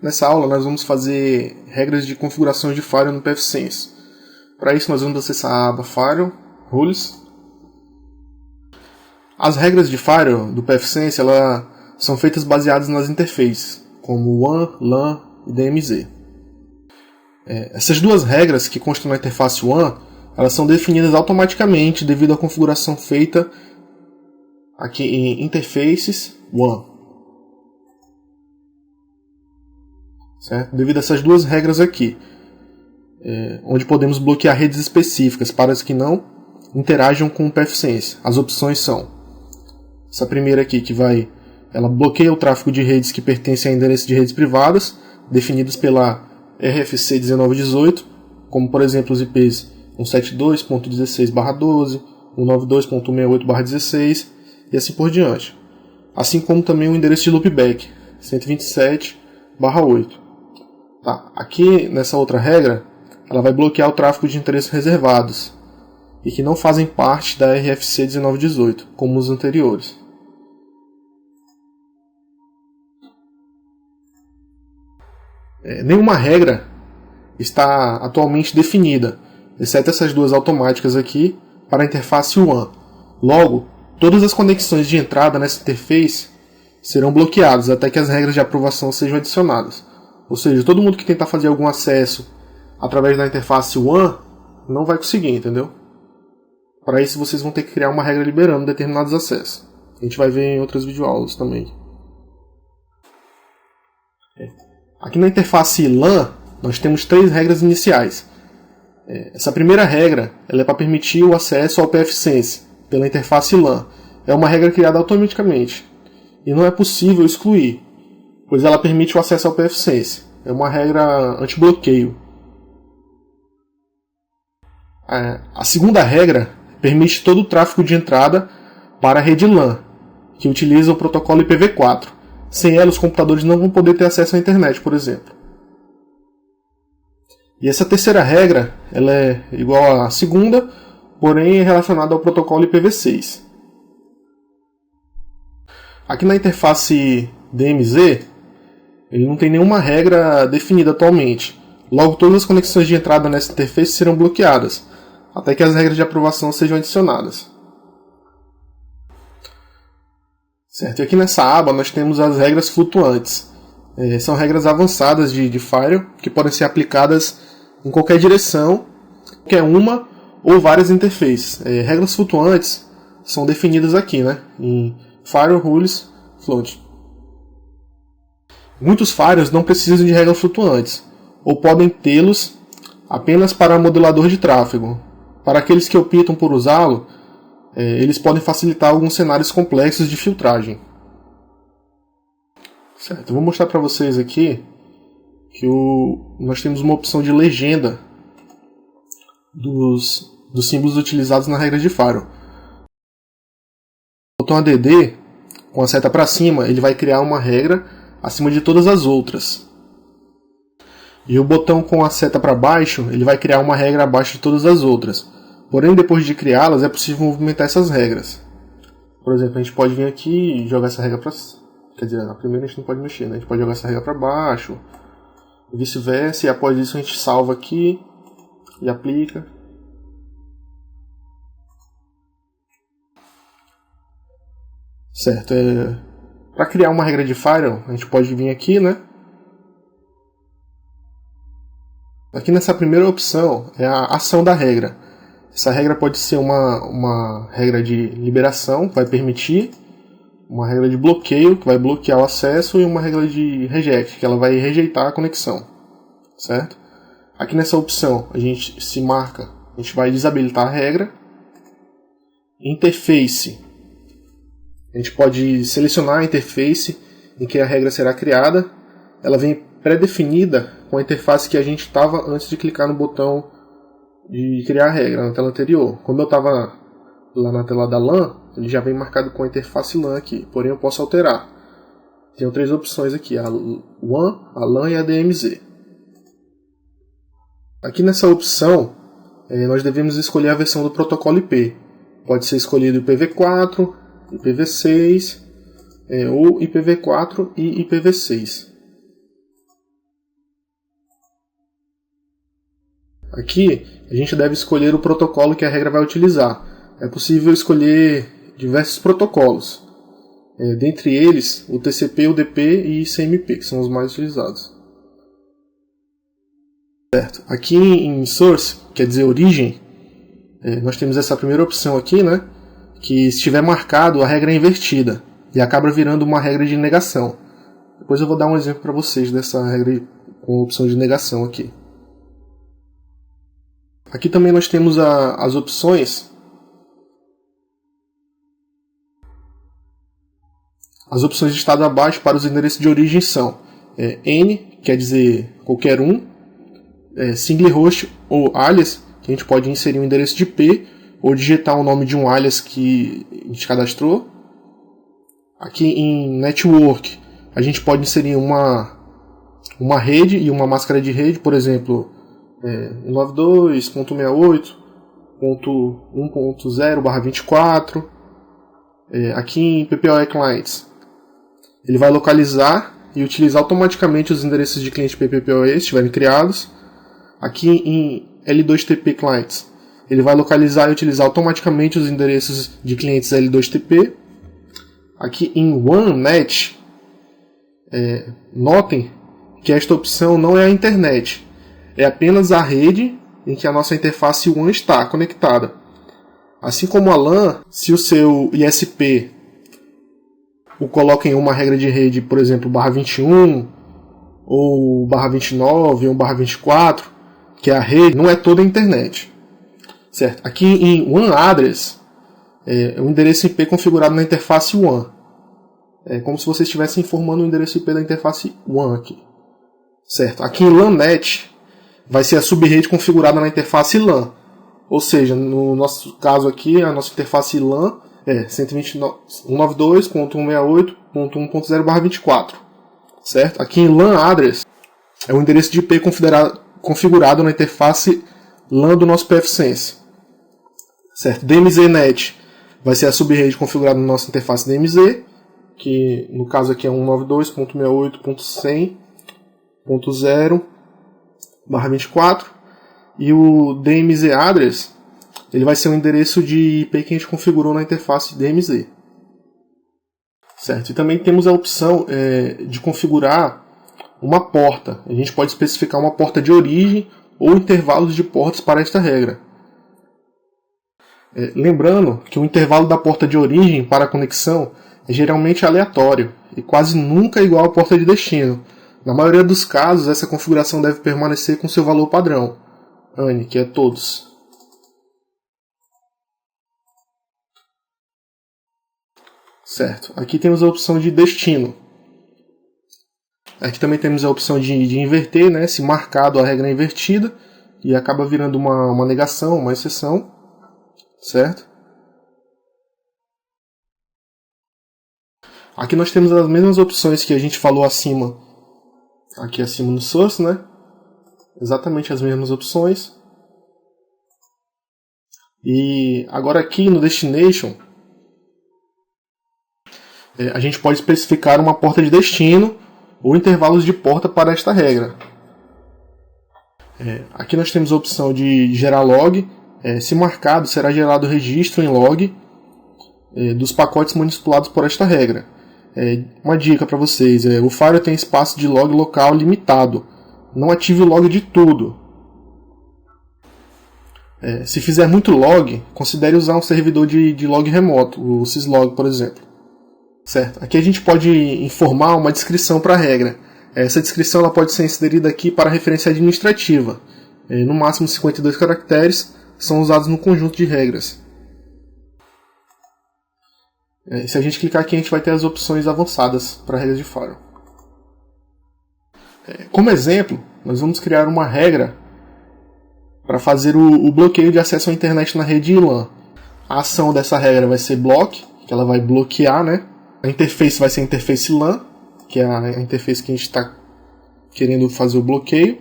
Nessa aula nós vamos fazer regras de configuração de Firewall no pfSense. Para isso nós vamos acessar a aba Firewall, Rules. As regras de Firewall do pfSense são feitas baseadas nas interfaces, como WAN, LAN e DMZ. Essas duas regras que constam na interface WAN, elas são definidas automaticamente devido à configuração feita aqui em Interfaces WAN. Certo? Devido a essas duas regras aqui, onde podemos bloquear redes específicas para as que não interajam com o pfSense. As opções são essa primeira aqui, ela bloqueia o tráfego de redes que pertencem a endereços de redes privadas, definidos pela RFC 1918, como por exemplo os IPs 172.16/12, 192.168/16 e assim por diante. Assim como também o endereço de loopback 127/8. Tá. Aqui nessa outra regra, ela vai bloquear o tráfego de endereços reservados e que não fazem parte da RFC 1918, como os anteriores. Nenhuma regra está atualmente definida, exceto essas duas automáticas aqui, para a interface WAN. Logo, todas as conexões de entrada nessa interface serão bloqueadas até que as regras de aprovação sejam adicionadas. Ou seja, todo mundo que tentar fazer algum acesso através da interface WAN não vai conseguir, entendeu? Para isso vocês vão ter que criar uma regra liberando determinados acessos. A gente vai ver em outras videoaulas também. Aqui na interface LAN, nós temos três regras iniciais. Essa primeira regra ela é para permitir o acesso ao pfSense pela interface LAN. É uma regra criada automaticamente e não é possível excluir, pois ela permite o acesso ao pfSense. É uma regra anti-bloqueio. A segunda regra permite todo o tráfego de entrada para a rede LAN, que utiliza o protocolo IPv4. Sem ela, os computadores não vão poder ter acesso à internet, por exemplo. E essa terceira regra ela é igual à segunda, porém é relacionada ao protocolo IPv6. Aqui na interface DMZ, ele não tem nenhuma regra definida atualmente. Logo, todas as conexões de entrada nessa interface serão bloqueadas, até que as regras de aprovação sejam adicionadas. Certo? E aqui nessa aba nós temos as regras flutuantes. São regras avançadas de Firewall que podem ser aplicadas em qualquer direção, qualquer uma ou várias interfaces. Regras flutuantes são definidas aqui, né? Em Firewall Rules Float. Muitos firewalls não precisam de regras flutuantes, ou podem tê-los apenas para modulador de tráfego. Para aqueles que optam por usá-lo, eles podem facilitar alguns cenários complexos de filtragem. Certo, eu vou mostrar para vocês aqui que nós temos uma opção de legenda dos símbolos utilizados na regra de Firewall. O botão ADD, com a seta para cima, ele vai criar uma regra acima de todas as outras. E o botão com a seta para baixo, ele vai criar uma regra abaixo de todas as outras. Porém, depois de criá-las, é possível movimentar essas regras. Por exemplo, a gente pode vir aqui e jogar essa regra para... Quer dizer, na primeira a gente não pode mexer, né? A gente pode jogar essa regra para baixo, e vice-versa, e após isso a gente salva aqui e aplica. Certo, para criar uma regra de Firewall, a gente pode vir aqui, né? Aqui nessa primeira opção é a ação da regra. Essa regra pode ser uma regra de liberação, que vai permitir, uma regra de bloqueio, que vai bloquear o acesso, e uma regra de reject, que ela vai rejeitar a conexão. Certo? Aqui nessa opção a gente vai desabilitar a regra. Interface. A gente pode selecionar a interface em que a regra será criada. Ela vem pré-definida com a interface que a gente estava antes de clicar no botão de criar a regra na tela anterior. Como eu estava lá na tela da LAN, ele já vem marcado com a interface LAN aqui, porém eu posso alterar. Tenho três opções aqui, a WAN, a LAN e a DMZ. Aqui nessa opção, nós devemos escolher a versão do protocolo IP. Pode ser escolhido IPv4, IPv6 ou IPv4 e IPv6. Aqui a gente deve escolher o protocolo que a regra vai utilizar. É possível escolher diversos protocolos, dentre eles o TCP, UDP e CMP, que são os mais utilizados. Certo. Aqui em Source, quer dizer origem, nós temos essa primeira opção aqui, né, que se estiver marcado a regra é invertida e acaba virando uma regra de negação. Depois eu vou dar um exemplo para vocês dessa regra com a opção de negação aqui. Aqui também nós temos as opções. As opções de estado abaixo para os endereços de origem são N, quer dizer qualquer um, single host ou alias, que a gente pode inserir um endereço de IP ou digitar o nome de um alias que a gente cadastrou. Aqui em network a gente pode inserir uma rede e uma máscara de rede, por exemplo, 192.168.1.0/24. Aqui em PPOE Clients, ele vai localizar e utilizar automaticamente os endereços de cliente PPPoE se estiverem criados. Aqui em L2TP Clients, ele vai localizar e utilizar automaticamente os endereços de clientes L2TP. Aqui em OneNet, notem que esta opção não é a internet, é apenas a rede em que a nossa interface WAN está conectada. Assim como a LAN, se o seu ISP o coloca em uma regra de rede, por exemplo, /21 ou /29 ou /24, que é a rede, não é toda a internet. Certo? Aqui em WAN Address, é um endereço IP configurado na interface WAN. É como se você estivesse informando o endereço IP da interface WAN aqui. Certo? Aqui em LANnet, vai ser a subrede configurada na interface LAN. Ou seja, no nosso caso aqui, a nossa interface LAN é 192.168.1.0/24. Certo? Aqui em LAN Address, é o endereço de IP configurado na interface LAN do nosso pfSense. Certo? DMZNet vai ser a subrede configurada na nossa interface DMZ, que no caso aqui é 192.168.1.0/24. E o DMZ Address, ele vai ser um endereço de IP que a gente configurou na interface DMZ. Certo? E também temos a opção de configurar uma porta. A gente pode especificar uma porta de origem ou intervalos de portas para esta regra. Lembrando que o intervalo da porta de origem para a conexão é geralmente aleatório e quase nunca igual à porta de destino. Na maioria dos casos, essa configuração deve permanecer com seu valor padrão, ANI, que é todos. Certo. Aqui temos a opção de destino. Aqui também temos a opção de inverter, né? Se marcado a regra é invertida e acaba virando uma negação, uma exceção. Certo? Aqui nós temos as mesmas opções que a gente falou acima. Aqui acima no source, né? Exatamente as mesmas opções. E agora aqui no destination, a gente pode especificar uma porta de destino ou intervalos de porta para esta regra. Aqui nós temos a opção de gerar log. Se marcado, será gerado registro em log dos pacotes manipulados por esta regra. Uma dica para vocês, o Firewall tem espaço de log local limitado. Não ative o log de tudo. Se fizer muito log, considere usar um servidor de log remoto, o syslog, por exemplo. Certo? Aqui a gente pode informar uma descrição para a regra. Essa descrição ela pode ser inserida aqui para referência administrativa. No máximo 52 caracteres são usados no conjunto de regras. Se a gente clicar aqui, a gente vai ter as opções avançadas para regras de firewall. Como exemplo, nós vamos criar uma regra para fazer o bloqueio de acesso à internet na rede LAN. A ação dessa regra vai ser block, que ela vai bloquear, né? A interface vai ser a interface LAN, que é a interface que a gente está querendo fazer o bloqueio.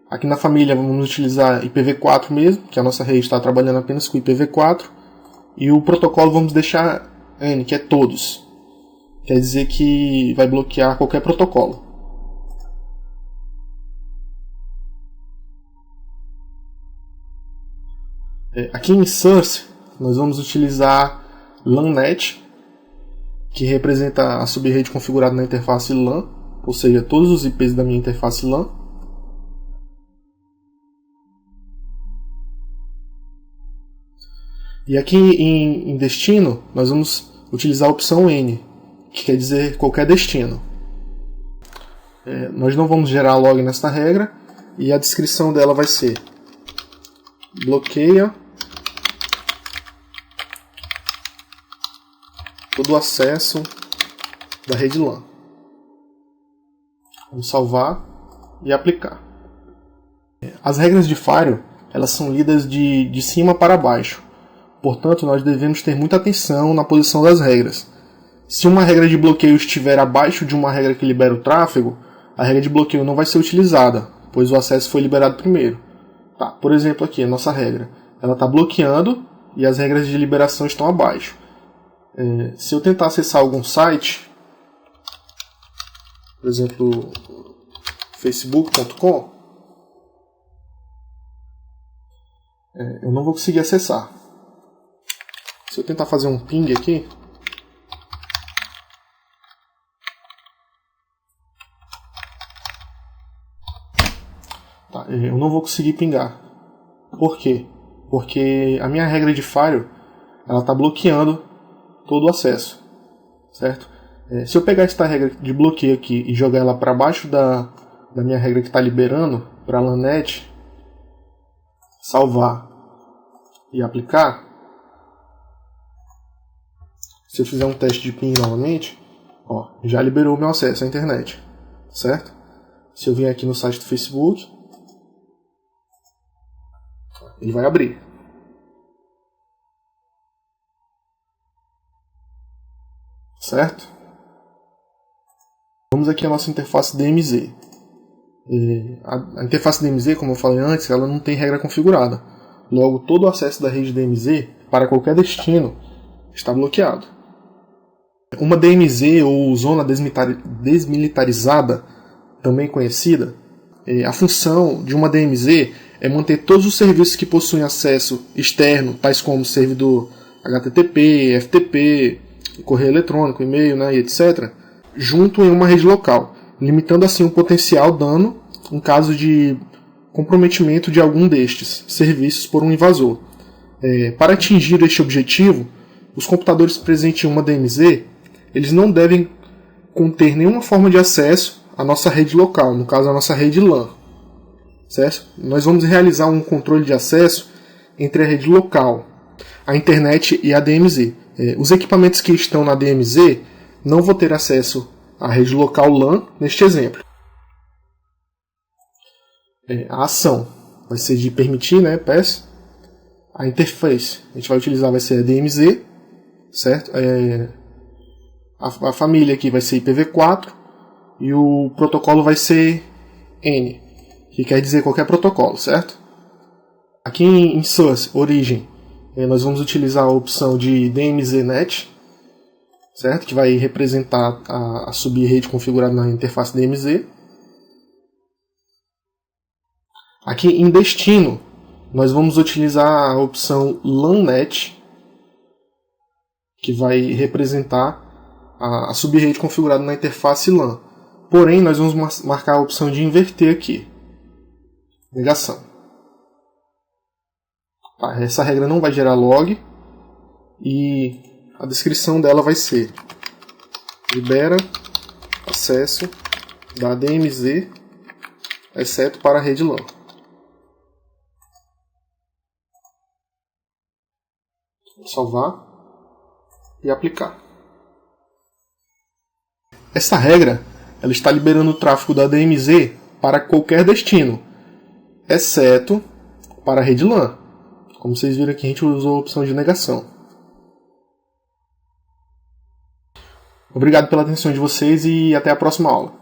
Aqui na família vamos utilizar IPv4 mesmo, que a nossa rede está trabalhando apenas com IPv4. E o protocolo vamos deixar N, que é todos. Quer dizer que vai bloquear qualquer protocolo. Aqui em Source, nós vamos utilizar LANnet, que representa a subrede configurada na interface LAN, ou seja, todos os IPs da minha interface LAN. E aqui em destino, nós vamos utilizar a opção N, que quer dizer qualquer destino. Nós não vamos gerar log nesta regra, e a descrição dela vai ser: bloqueia todo o acesso da rede LAN. Vamos salvar e aplicar. As regras de Firewall, elas são lidas de cima para baixo. Portanto, nós devemos ter muita atenção na posição das regras. Se uma regra de bloqueio estiver abaixo de uma regra que libera o tráfego, a regra de bloqueio não vai ser utilizada, pois o acesso foi liberado primeiro. Por exemplo, aqui a nossa regra, ela está bloqueando e as regras de liberação estão abaixo. Se eu tentar acessar algum site, por exemplo, facebook.com, eu não vou conseguir acessar. Se eu tentar fazer um ping aqui, eu não vou conseguir pingar. Por quê? Porque a minha regra de Firewall, ela está bloqueando todo o acesso, certo? Se eu pegar esta regra de bloqueio aqui e jogar ela para baixo da minha regra que está liberando para a LANnet, salvar e aplicar, se eu fizer um teste de ping novamente, já liberou o meu acesso à internet, certo? Se eu vier aqui no site do Facebook, ele vai abrir. Certo? Vamos aqui à nossa interface DMZ. A interface DMZ, como eu falei antes, ela não tem regra configurada. Logo, todo o acesso da rede DMZ para qualquer destino está bloqueado. Uma DMZ ou zona desmilitarizada, também conhecida, a função de uma DMZ é manter todos os serviços que possuem acesso externo, tais como servidor HTTP, FTP, correio eletrônico, e-mail, e etc., junto em uma rede local, limitando assim o potencial dano em caso de comprometimento de algum destes serviços por um invasor. Para atingir este objetivo, os computadores presentes em uma DMZ, eles não devem conter nenhuma forma de acesso à nossa rede local, no caso a nossa rede LAN. Certo? Nós vamos realizar um controle de acesso entre a rede local, a internet e a DMZ. Os equipamentos que estão na DMZ não vão ter acesso à rede local LAN neste exemplo. A ação vai ser de permitir, pass. A interface a gente vai utilizar vai ser a DMZ, certo? A família aqui vai ser IPv4 e o protocolo vai ser N, que quer dizer qualquer protocolo, certo? Aqui em source, origem, nós vamos utilizar a opção de DMZNet, certo? Que vai representar a subrede configurada na interface DMZ. Aqui em destino, nós vamos utilizar a opção LANnet, que vai representar a subrede configurada na interface LAN. Porém, nós vamos marcar a opção de inverter aqui. Negação. Essa regra não vai gerar log e a descrição dela vai ser: libera acesso da DMZ, exceto para a rede LAN. Vou salvar e aplicar. Essa regra ela está liberando o tráfego da DMZ para qualquer destino, exceto para a rede LAN. Como vocês viram aqui, a gente usou a opção de negação. Obrigado pela atenção de vocês e até a próxima aula.